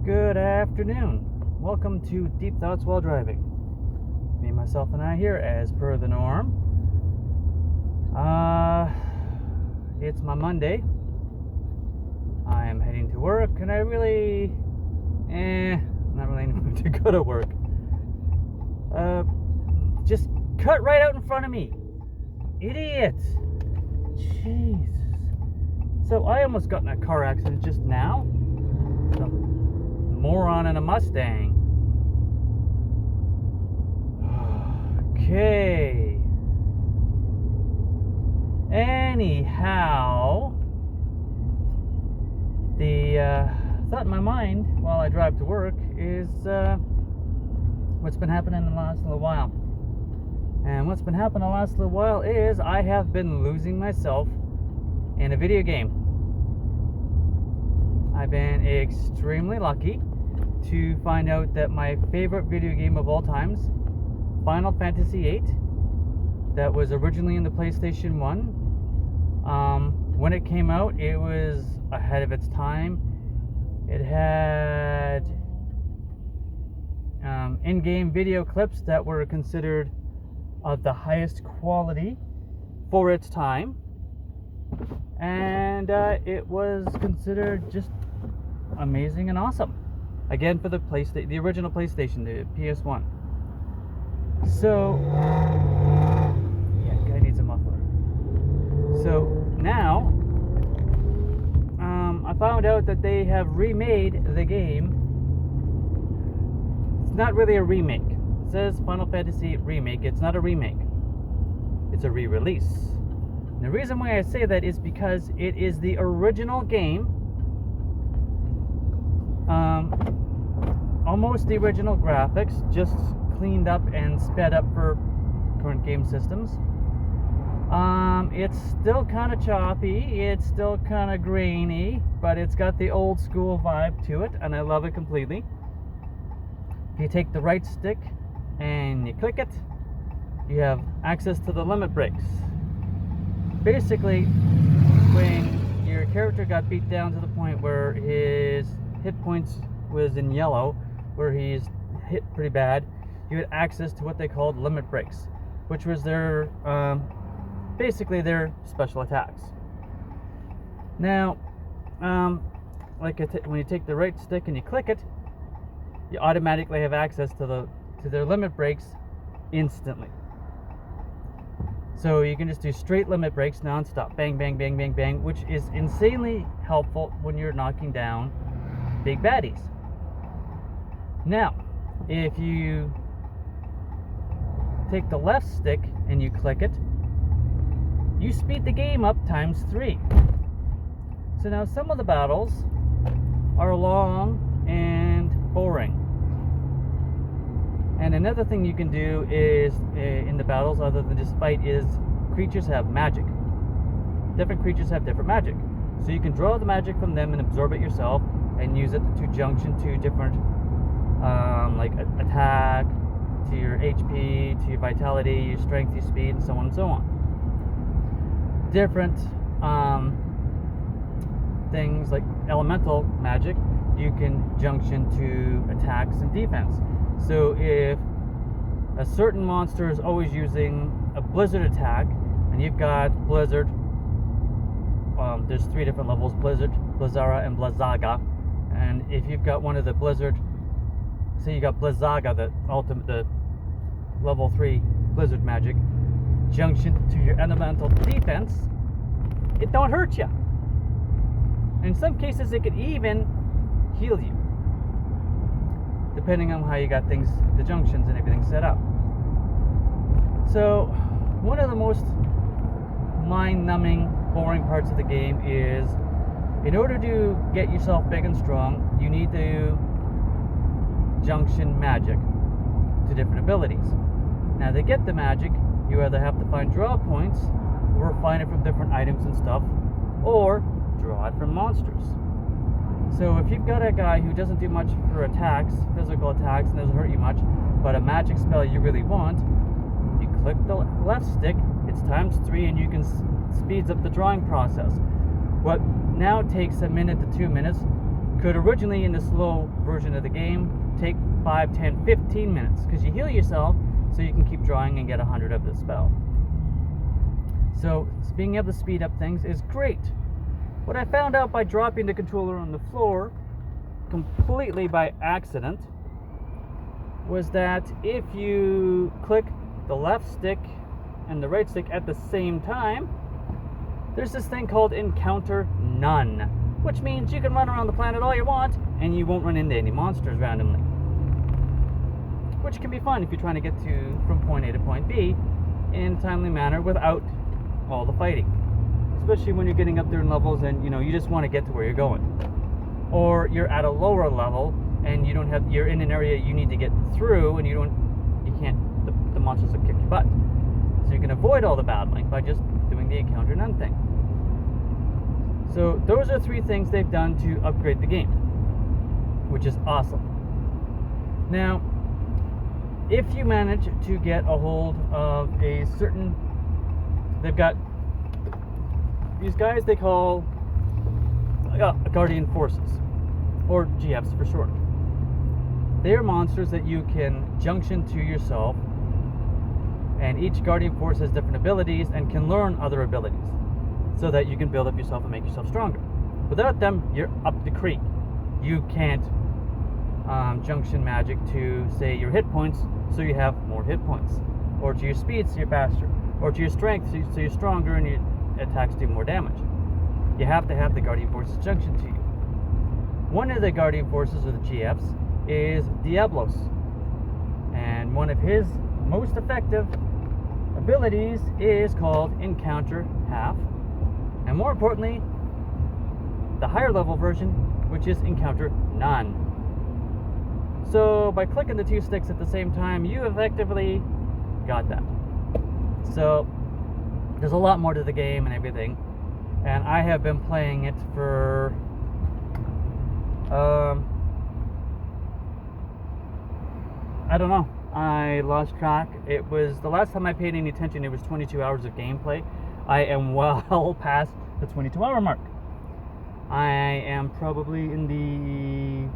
Good afternoon. Welcome to Deep Thoughts While Driving. Me, myself, and I here as per the norm. It's my Monday. I am heading to work and I really, not really in the mood to go to work. Just cut right out in front of me. Idiot. Jesus. So I almost got in a car accident just now. Some moron in a Mustang. Okay. Anyhow, the thought in my mind while I drive to work is what's been happening in the last little while. And what's been happening the last little while is I have been losing myself in a video game. I've been extremely lucky to find out that my favorite video game of all times, Final Fantasy VIII, that was originally in the PlayStation 1. When it came out, it was ahead of its time. It had in-game video clips that were considered of the highest quality for its time, and it was considered just amazing and awesome. Again, for the original PlayStation, the PS1. So, yeah, guy needs a muffler. So now, I found out that they have remade the game. It's not really a remake. It says Final Fantasy Remake. It's not a remake. It's a re-release. And the reason why I say that is because it is the original game. Almost the original graphics, just cleaned up and sped up for current game systems. It's still kind of choppy, it's still kind of grainy, but it's got the old school vibe to it, and I love it completely. If you take the right stick and you click it, you have access to the limit breaks. Basically, when your character got beat down to the point where his hit points was in yellow, where he's hit pretty bad, you had access to what they called limit breaks, which was their basically their special attacks. Now, when you take the right stick and you click it, you automatically have access to their limit breaks instantly. So you can just do straight limit breaks non-stop, bang, bang, bang, bang, bang, which is insanely helpful when you're knocking down big baddies. Now, if you take the left stick and you click it, you speed the game up times 3. So now some of the battles are long and boring. And another thing you can do is, in the battles, other than just fight, is creatures have magic. Different creatures have different magic. So you can draw the magic from them and absorb it yourself and use it to junction to different, like attack, to your HP, to your vitality, your strength, your speed, and so on and so on. Different things like elemental magic, you can junction to attacks and defense. So if a certain monster is always using a blizzard attack, and you've got blizzard, there's 3 different levels: blizzard, blizzara, and blizzaga. And if you've got one of the blizzard, say you got blizzaga, the level 3 blizzard magic, junction to your elemental defense, it don't hurt you. In some cases, it could even heal you, depending on how you got things, the junctions and everything set up. So, one of the most mind-numbing, boring parts of the game is, in order to get yourself big and strong, you need to junction magic to different abilities. Now, to get the magic, you either have to find draw points, or find it from different items and stuff, or draw it from monsters. So if you've got a guy who doesn't do much for attacks, physical attacks, and doesn't hurt you much, but a magic spell you really want, you click the left stick, it's times 3, and you can speeds up the drawing process. What now takes a minute to 2 minutes could originally, in the slow version of the game, take 5, 10, 15 minutes, because you heal yourself so you can keep drawing and get 100 of the spell. So being able to speed up things is great. What I found out by dropping the controller on the floor completely by accident was that if you click the left stick and the right stick at the same time, there's this thing called encounter none, which means you can run around the planet all you want and you won't run into any monsters randomly, which can be fun if you're trying to get from point A to point B in a timely manner without all the fighting, especially when you're getting up there in levels and you just want to get to where you're going, or you're at a lower level and you're in an area you need to get through and the monsters will kick your butt, so you can avoid all the battling by just doing the encounter none thing. So those are 3 things they've done to upgrade the game, which is awesome. Now, if you manage to get a hold of they've got these guys they call Guardian Forces, or GFs for short. They're monsters that you can junction to yourself, and each Guardian Force has different abilities and can learn other abilities, so that you can build up yourself and make yourself stronger. Without them, you're up the creek. You can't junction magic to, say, your hit points, so you have more hit points, or to your speed, so you're faster, or to your strength, so you're stronger and your attacks do more damage. You have to have the Guardian Forces junction to you. One of the Guardian Forces, or the GFs, is Diablos, and one of his most effective abilities is called Encounter Half, and more importantly, the higher level version, which is Encounter None. So by clicking the 2 sticks at the same time, you effectively got that. So there's a lot more to the game and everything, and I have been playing it for I don't know, I lost track. It was, the last time I paid any attention, it was 22 hours of gameplay. I am well past the 22-hour mark. I am probably in the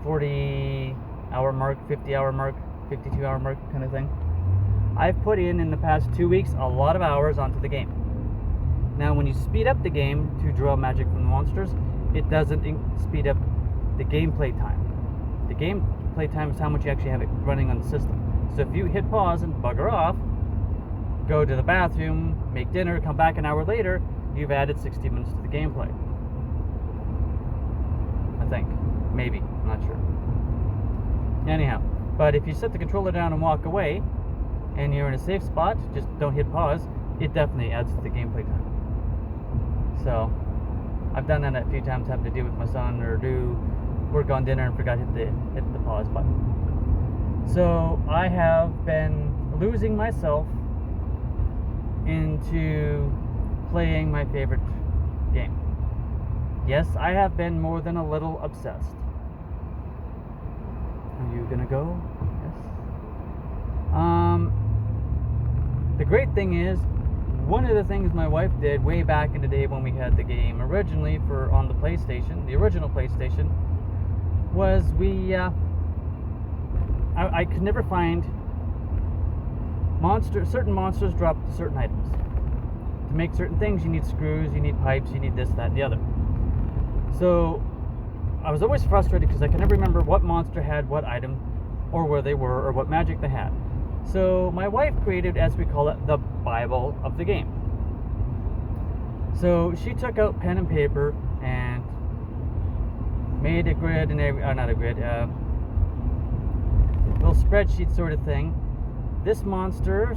40-hour mark, 50-hour mark, 52-hour mark kind of thing. I've put in the past 2 weeks a lot of hours onto the game. Now, when you speed up the game to draw magic from the monsters, it doesn't speed up the gameplay time. The gameplay time is how much you actually have it running on the system. So if you hit pause and bugger off, go to the bathroom, make dinner, come back an hour later, you've added 60 minutes to the gameplay. I think. Maybe. I'm not sure. Anyhow, but if you set the controller down and walk away, and you're in a safe spot, just don't hit pause, it definitely adds to the gameplay time. So, I've done that a few times, having to deal with my son or do work on dinner and forgot to hit the pause button. So, I have been losing myself into playing my favorite game. Yes, I have been more than a little obsessed. Are you gonna go? Yes. The great thing is, one of the things my wife did way back in the day when we had the game originally on the PlayStation, the original PlayStation, was I could never find certain monsters drop certain items. To make certain things, you need screws, you need pipes, you need this, that, and the other. So I was always frustrated because I could never remember what monster had what item, or where they were, or what magic they had. So my wife created, as we call it, the Bible of the game. So she took out pen and paper and made a grid, not a grid, little spreadsheet sort of thing. This monster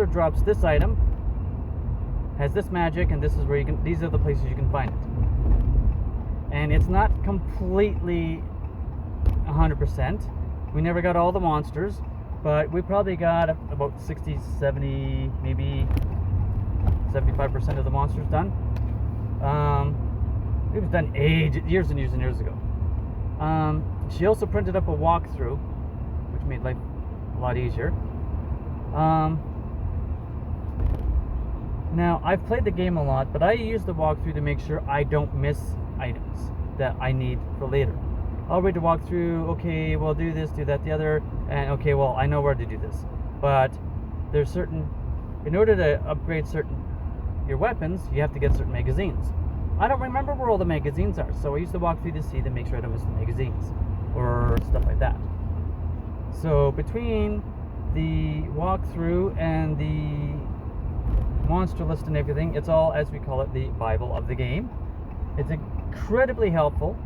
drops this item, has this magic, and this is where these are the places you can find it. And it's not completely 100%. We never got all the monsters, but we probably got about 60, 70, maybe 75% of the monsters done. It was done years and years and years ago. She also printed up a walkthrough, which made life a lot easier. Now, I've played the game a lot, but I use the walkthrough to make sure I don't miss items that I need for later. I'll read the walkthrough, okay, well, do this, do that, the other, and okay, well, I know where to do this. But there's certain, in order to upgrade your weapons, you have to get certain magazines. I don't remember where all the magazines are, so I use the walkthrough to see to make sure I don't miss the magazines or stuff like that. So between the walkthrough and the monster list and everything, it's all, as we call it, the Bible of the game. It's incredibly helpful.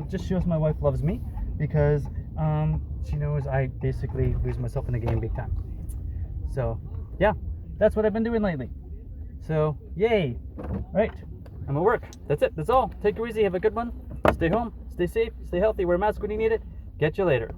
Just shows my wife loves me, because she knows I basically lose myself in the game big time. So yeah, that's what I've been doing lately. So yay. Right, I'm at work. That's it. That's all. Take it easy. Have a good one. Stay home. Stay safe. Stay healthy. Wear a mask when you need it. Catch you later.